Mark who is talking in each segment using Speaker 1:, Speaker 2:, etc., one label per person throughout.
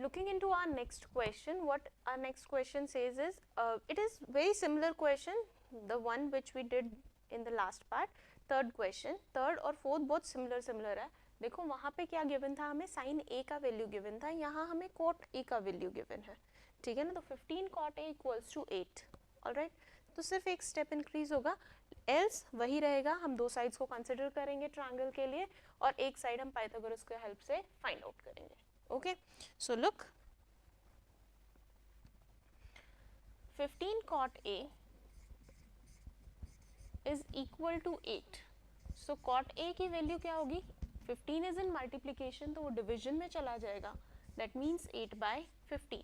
Speaker 1: looking into our next question, what our next question says is, it is very similar question, the one which we did in the last part. Third question, third और fourth बहुत similar है. देखो वहाँ पे क्या given था, हमें sign ए का वैल्यू गिवन था, यहाँ हमें कॉट ए का वैल्यू गिवन है. ठीक है ना. तो 15 cot A equals to 8. Alright, तो सिर्फ एक स्टेप इंक्रीज होगा, एल्स वही रहेगा. हम दो साइड्स को कंसिडर करेंगे ट्रायंगल के लिए और एक साइड हम पाइथागोरस के हेल्प से फाइंड आउट करेंगे. Okay, so look, 15 cot A is equal to 8. So cot A की वैल्यू क्या होगी, 15 इज इन मल्टीप्लीकेशन तो वो डिविजन में चला जाएगा, दैट मीन्स 8/15.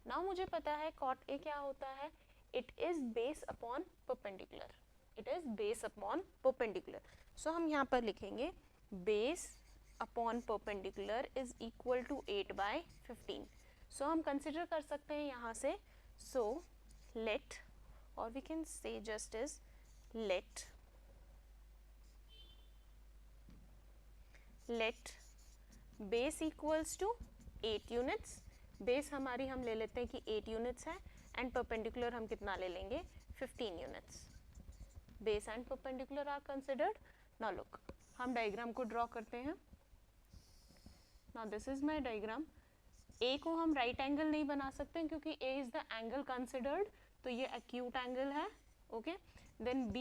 Speaker 1: नाउ मुझे पता है cot A क्या होता है, it is base upon perpendicular. It is base upon perpendicular. So हम यहाँ पर लिखेंगे base upon perpendicular is equal to 8/15. So हम कंसिडर कर सकते हैं यहाँ से, सो let, or we can say just as let base equals to 8 units. base हमारी हम ले लेते हैं कि 8 units है and perpendicular हम कितना ले लेंगे, 15 units. base and perpendicular are considered. now look, हम डायग्राम को ड्रॉ करते हैं. now this is my diagram. A को हम राइट एंगल नहीं बना सकते क्योंकि A is the angle considered, तो ये एक्यूट एंगल है. Okay, then B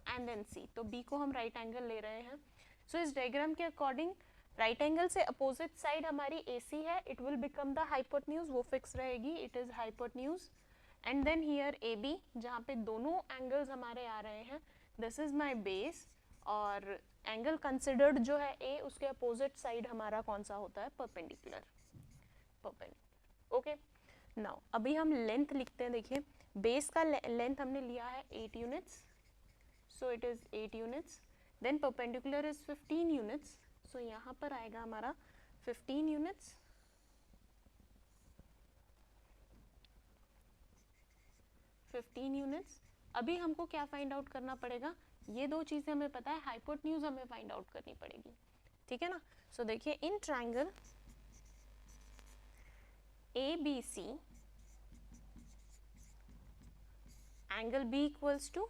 Speaker 1: and then C, तो B को हम राइट एंगल ले रहे हैं. सो इस डायग्राम के अकॉर्डिंग राइट एंगल से अपोजिट साइड हमारी AC है, it will become the hypotenuse, वो फिक्स रहेगी, it is hypotenuse. And then here AB, जहाँ पे दोनों एंगल्स हमारे आ रहे हैं, दिस इज माई बेस, और एंगल कंसिडर्ड जो है A, उसके अपोजिट साइड हमारा कौन सा होता है, परपेंडिकुलर. ओके, नाउ अभी हम लेंथ लिखते हैं. देखिए बेस का लेंथ हमने लिया है 8 units, so it is 8 units. Then perpendicular is 15 units, so यहाँ पर आएगा हमारा 15 यूनिट्स. अभी हमको क्या फाइंड आउट करना पड़ेगा, ये दो चीजें हमें पता है, हाइपोटेन्यूज हमें फाइंड आउट करनी पड़ेगी. ठीक है ना. सो देखिए in triangle ABC, angle B equals to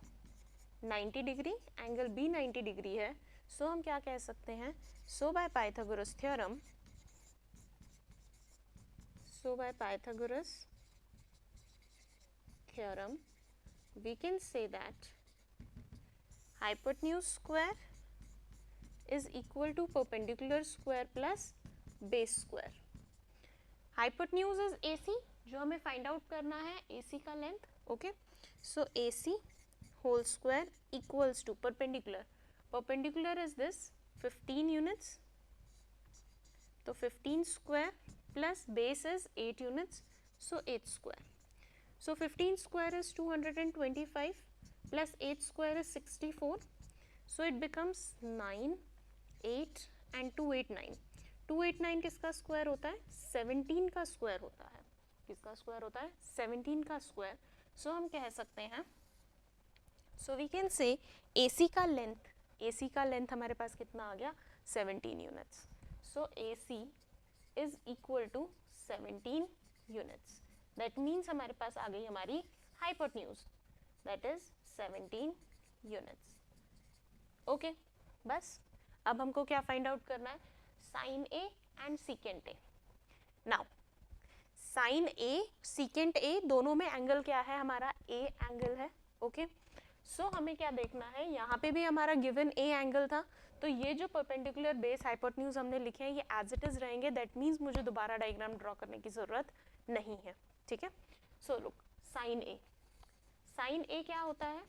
Speaker 1: 90 degree, angle B 90 degree है. सो हम क्या कह सकते हैं, so by Pythagoras theorem we can say that hypotenuse square is equal to perpendicular square plus base square. Hypotenuse is AC, जो हमें find out करना है AC का length. Okay, so AC whole square equals to perpendicular is this 15 units, तो 15 square plus base is 8 units, so 8 square. So 15 square is 225 plus 8 square is 64, so it becomes 9, 8 and 289. 289 किसका square होता है, 17 का square होता है. किसका square होता है, 17 का स्क्वायर. सो हम कह सकते हैं, so we can say AC का लेंथ हमारे पास कितना आ गया, 17 units. So AC is equal to 17 units. That means हमारे पास आ गई हमारी hypotenuse, that is 17 units. Okay, बस अब हमको क्या फाइंड आउट करना है, sine A and secant A. Now sine A secant A दोनों में एंगल क्या है, हमारा A एंगल है. ओके, सो हमें क्या देखना है, यहाँ पे भी हमारा गिवन A एंगल था, तो ये जो परपेंडिकुलर बेस हाइपोटेन्यूज हमने लिखे हैं ये एज इट इज रहेंगे. दैट मीन्स मुझे दोबारा डायग्राम ड्रॉ करने की जरूरत नहीं है. ठीक है. सो लुक, साइन A क्या होता है,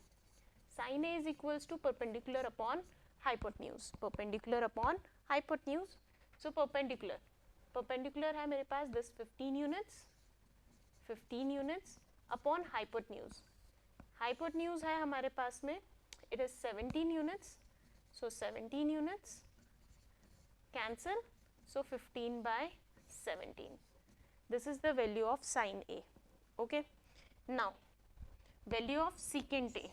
Speaker 1: sine A is equals to perpendicular upon hypotenuse, so perpendicular है मेरे पास दिस 15 यूनिट्स अपॉन हाइपोटेन्यूज है हमारे पास में, it is 17 units, so 17 units cancel, so 15/17. This is the value of sine A. Okay, now value of secant A.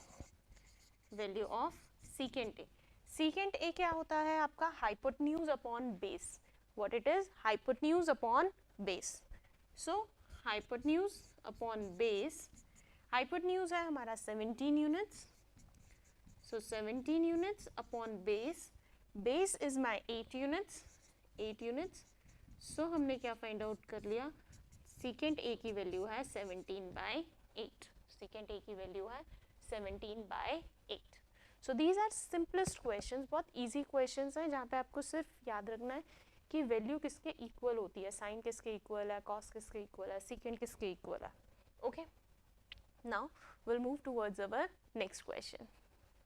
Speaker 1: Secant A क्या होता है आपका, hypotenuse upon base. What it is, hypotenuse upon base. So hypotenuse upon base, hypotenuse है हमारा 17 units, so 17 units upon base, base is my 8 units, 8 units. So हमने क्या find out कर लिया, सेकेंड ए की वैल्यू है 17/8, सेकेंड ए की वैल्यू है 17/8. So these are simplest questions, बहुत इजी क्वेश्चंस हैं जहाँ पे आपको सिर्फ याद रखना है कि वैल्यू किसके इक्वल होती है, साइन किसके इक्वल है, कॉस किसके इक्वल है, सेकेंड किसके इक्वल है. Okay, now will move towards our next question.